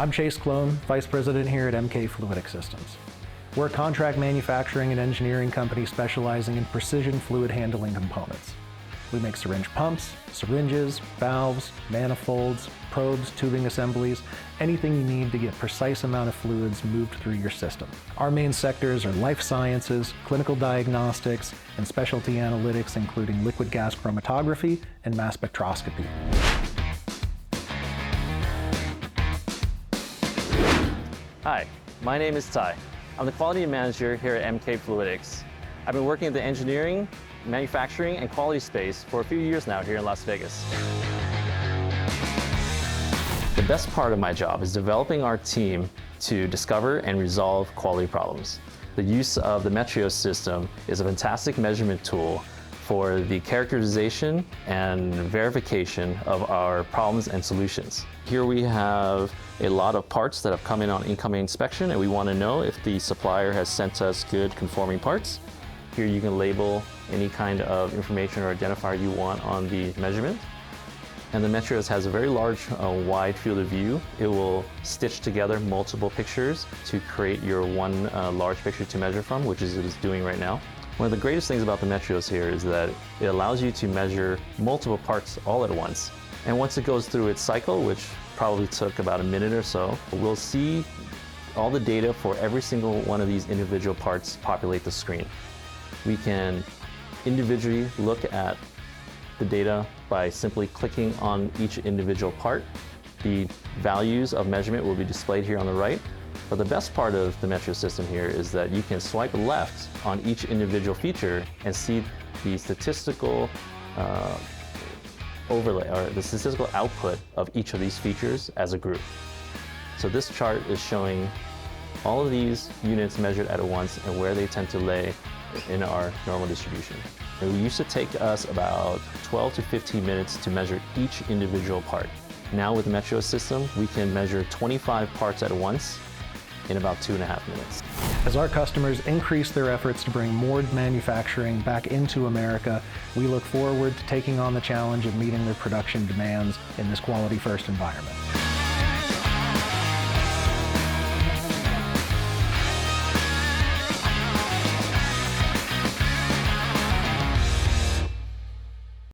I'm Chase Clone, Vice President here at MK Fluidic Systems. We're a contract manufacturing and engineering company specializing in precision fluid handling components. We make syringe pumps, syringes, valves, manifolds, probes, tubing assemblies, anything you need to get precise amount of fluids moved through your system. Our main sectors are life sciences, clinical diagnostics, and specialty analytics, including liquid gas chromatography and mass spectroscopy. Hi, my name is Ty. I'm the quality manager here at MK Fluidics. I've been working in the engineering, manufacturing, and quality space for a few years now here in Las Vegas. The best part of my job is developing our team to discover and resolve quality problems. The use of the Metrios system is a fantastic measurement tool for the characterization and verification of our problems and solutions. Here we have a lot of parts that have come in on incoming inspection, and we want to know if the supplier has sent us good conforming parts. Here you can label any kind of information or identifier you want on the measurement. And the Metrios has a very large, wide field of view. It will stitch together multiple pictures to create your one large picture to measure from, which is what it's doing right now. One of the greatest things about the Metrios here is that it allows you to measure multiple parts all at once. And once it goes through its cycle, which probably took about a minute or so, we'll see all the data for every single one of these individual parts populate the screen. We can individually look at the data by simply clicking on each individual part. The values of measurement will be displayed here on the right. But the best part of the Metrios system here is that you can swipe left on each individual feature and see the statistical overlay, or the statistical output of each of these features as a group. So this chart is showing all of these units measured at once and where they tend to lay in our normal distribution. And it used to take us about 12 to 15 minutes to measure each individual part. Now with the Metrios system, we can measure 25 parts at once in about 2.5 minutes. As our customers increase their efforts to bring more manufacturing back into America, we look forward to taking on the challenge of meeting their production demands in this quality-first environment.